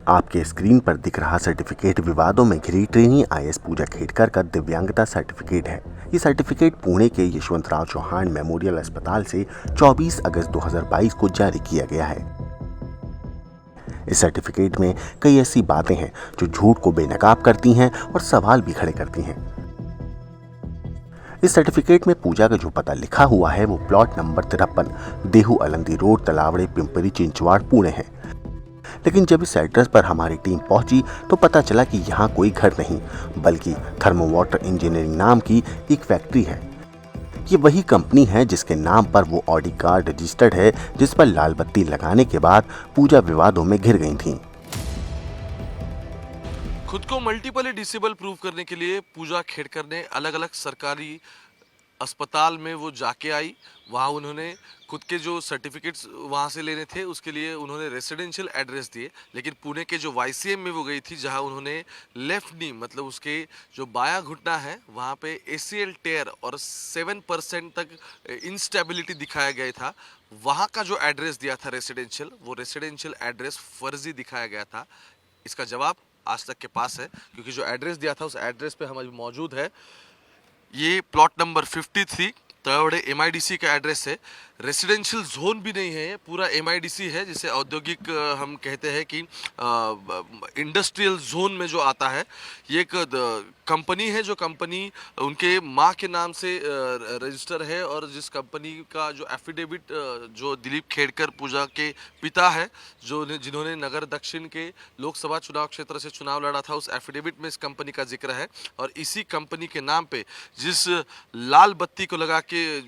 आपके स्क्रीन पर दिख रहा सर्टिफिकेट विवादों में घिरी ट्रेनी आईएएस पूजा खेड़कर का दिव्यांगता सर्टिफिकेट है। ये सर्टिफिकेट पुणे के यशवंतराव चौहान मेमोरियल अस्पताल से 24 अगस्त 2022 को जारी किया गया है। इस सर्टिफिकेट में कई ऐसी बातें हैं जो झूठ को बेनकाब करती हैं और सवाल भी खड़े करती हैं। इस सर्टिफिकेट में पूजा का जो पता लिखा हुआ है वो plot number 53 Dehu Alandi road, Talawade, Pimpri Chinchwad, Pune है। लेकिन जब इस एड्रेस पर हमारी टीम पहुंची तो पता चला कि यहाँ कोई घर नहीं बल्कि थर्मो वाटर इंजीनियरिंग नाम की एक फैक्ट्री है। ये वही कंपनी है जिसके नाम पर वो ऑडी कार रजिस्टर्ड है, जिस पर लाल बत्ती लगाने के बाद पूजा विवादों में घिर गई थी। खुद को मल्टीपली डिसेबल प्रूव करने के लिए पूजा खेड़कर ने अलग अलग सरकारी अस्पताल में वो जाके आई। वहाँ उन्होंने खुद के जो सर्टिफिकेट्स वहाँ से लेने थे उसके लिए उन्होंने रेसिडेंशियल एड्रेस दिए, लेकिन पुणे के जो वाईसीएम में वो गई थी जहाँ उन्होंने लेफ्ट नी मतलब उसके जो बायां घुटना है वहाँ पे एसीएल टेयर और 7% तक इंस्टेबिलिटी दिखाया गया था। वहाँ का जो एड्रेस दिया था रेसिडेंशियल, वो रेसिडेंशियल एड्रेस फर्जी दिखाया गया था। इसका जवाब आज तक के पास है क्योंकि जो एड्रेस दिया था उस एड्रेस पे हम अभी मौजूद है। ये प्लॉट नंबर 53 तलावड़े एमआईडीसी का एड्रेस है। रेसिडेंशियल जोन भी नहीं है, पूरा एमआईडीसी है जिसे औद्योगिक हम कहते हैं कि इंडस्ट्रियल जोन में जो आता है। ये एक कंपनी है जो कंपनी उनके माँ के नाम से रजिस्टर है और जिस कंपनी का जो एफिडेविट जो दिलीप खेड़कर पूजा के पिता है जिन्होंने नगर दक्षिण के लोकसभा चुनाव क्षेत्र से चुनाव लड़ा था, उस एफिडेविट में इस कंपनी का जिक्र है। और इसी कंपनी के नाम पे जिस लाल बत्ती को लगा के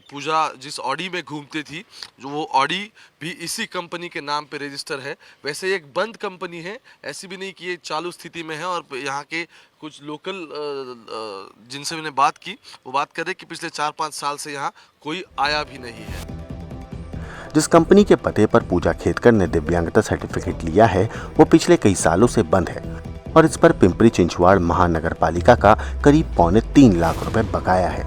पूजा जिस ऑडी में घूमती थी, जो वो ऑडी भी इसी कंपनी के नाम पे रजिस्टर है। वैसे ये एक बंद कंपनी है, ऐसी भी नहीं कि ये चालू स्थिति में है। और यहाँ के कुछ लोकल जिनसे मैंने बात की वो बात कर रहे कि पिछले 4-5 साल से यहाँ कोई आया भी नहीं है। जिस कंपनी के पते पर पूजा खेड़कर ने दिव्यांगता सर्टिफिकेट लिया है वो पिछले कई सालों से बंद है और इस पर पिंपरी चिंचवाड़ महानगर पालिका का करीब 3.25 लाख रुपए बकाया है।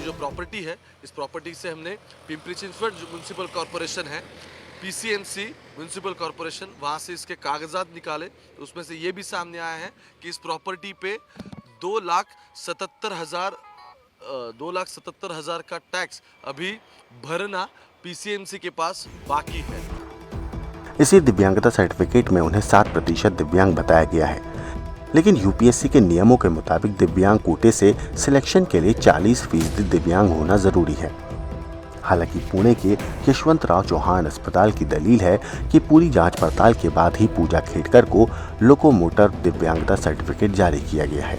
जो प्रॉपर्टी है, इस प्रॉपर्टी से हमने पिंपरी चिंचवड़ जो म्युनिसिपल कॉरपोरेशन है, पीसीएमसी म्युनिसिपल कॉरपोरेशन, वहाँ से इसके कागजात निकाले। उसमें से ये भी सामने आया है कि इस प्रॉपर्टी पे 2,77,000 का टैक्स अभी भरना पीसीएमसी के पास बाकी है। इसी दिव्यांगता सर्टिफिकेट में उन्हें 7% दिव्यांग बताया गया है, लेकिन यूपीएससी के नियमों के मुताबिक दिव्यांग कोटे से सिलेक्शन के लिए 40% दिव्यांग होना जरूरी है। हालांकि पुणे के यशवंतराव चौहान अस्पताल की दलील है कि पूरी जांच पड़ताल के बाद ही पूजा खेड़कर को लोकोमोटर दिव्यांगता सर्टिफिकेट जारी किया गया है।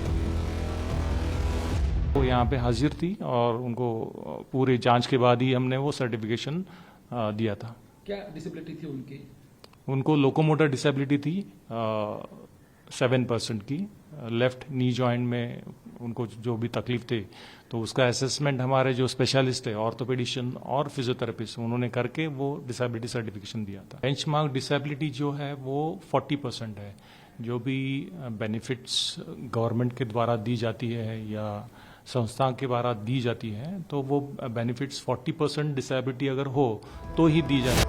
वो यहाँ पे हाजिर थी और उनको पूरी जांच के बाद ही हमने वो सर्टिफिकेशन दिया था। क्या डिसेबिलिटी थी उनकी? उनको लोकोमोटर डिसेबिलिटी थी 7% की। लेफ्ट नी जॉइंट में उनको जो भी तकलीफ थी तो उसका असेसमेंट हमारे जो स्पेशलिस्ट है ऑर्थोपेडिशियन और फिजियोथेरेपिस्ट उन्होंने करके वो डिसेबिलिटी सर्टिफिकेशन दिया था। बेंचमार्क डिसेबिलिटी जो है वो 40% है। जो भी बेनिफिट्स गवर्नमेंट के द्वारा दी जाती है या संस्था के द्वारा दी जाती है तो वो बेनिफिट्स 40% डिसेबिलिटी अगर हो तो ही दी जाए।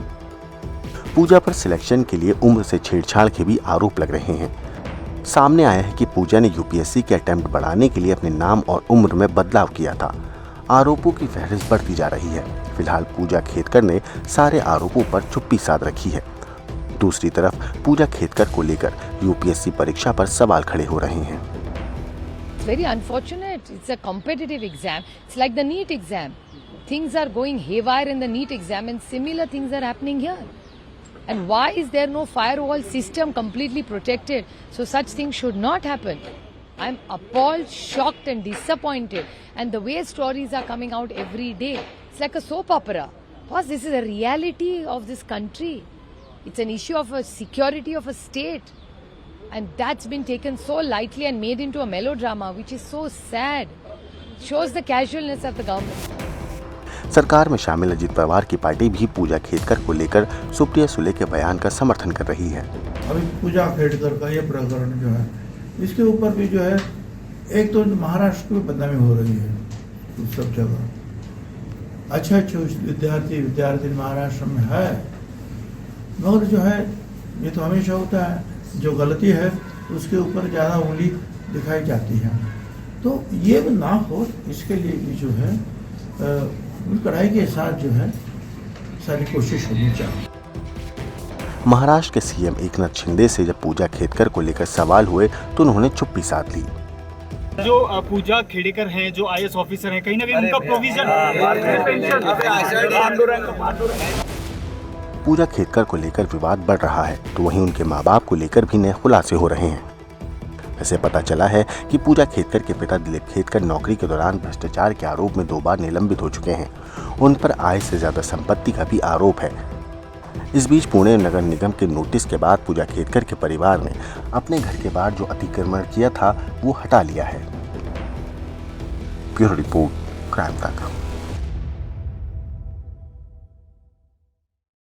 पूजा पर सिलेक्शन के लिए उम्र से छेड़छाड़ के भी आरोप लग रहे हैं। सामने आया है कि पूजा ने यूपीएससी के अटेम्प्ट बढ़ाने के लिए अपने नाम और उम्र में बदलाव किया था। आरोपों की फहरिस्त बढ़ती जा रही है। फिलहाल पूजा खेड़कर ने सारे आरोपों पर चुप्पी साध रखी है। दूसरी तरफ पूजा खेड़कर को लेकर यूपीएससी परीक्षा पर सवाल खड़े हो रहे हैं। Very unfortunate. It's a competitive exam. It's like the NEET exam. Things are going haywire in the NEET exam and similar things are happening here. And why is there no firewall system completely protected? So such things should not happen. I'm appalled, shocked and disappointed. And the way stories are coming out every day, it's like a soap opera. Because this is a reality of this country. It's an issue of a security of a state. And that's been taken so lightly and made into a melodrama, which is so sad. Shows the casualness of the government. सरकार में शामिल अजित पवार की party भी पूजा खेड़कर को लेकर सुप्रिया सुले के बयान का समर्थन कर रही है। अभी पूजा खेड़कर का ये प्रकरण जो है इसके ऊपर भी जो है एक तो महाराष्ट्र में बदनामी हो रही है सब जगह। अच्छे विद्यार्थी महाराष्ट्र में है मगर जो है ये तो हमेशा होता है, जो गलती है उसके ऊपर ज़्यादा उंगली दिखाई जाती है। तो ये ना हो, इसके लिए भी जो है कड़ाई के साथ जो है सारी कोशिश होनी चाहिए। महाराष्ट्र के सीएम एकनाथ शिंदे से जब पूजा खेतकर को लेकर सवाल हुए तो उन्होंने चुप्पी साध ली। जो पूजा खेड़ेकर हैं, जो आईएएस ऑफिसर हैं, कहीं ना कहीं उनका प्रोविजन पूजा खेतकर को लेकर विवाद बढ़ रहा है तो वहीं उनके मां बाप को लेकर भी नए खुलासे हो रहे हैं। ऐसे पता चला है कि पूजा खेतकर के पिता दिलीप खेतकर नौकरी के दौरान भ्रष्टाचार के आरोप में 2 बार निलंबित हो चुके हैं। उन पर आय से ज्यादा संपत्ति का भी आरोप है। इस बीच पुणे नगर निगम के नोटिस के बाद पूजा खेतकर के परिवार ने अपने घर के बाहर जो अतिक्रमण किया था वो हटा लिया है। ब्यूरो रिपोर्ट, क्राइम तक।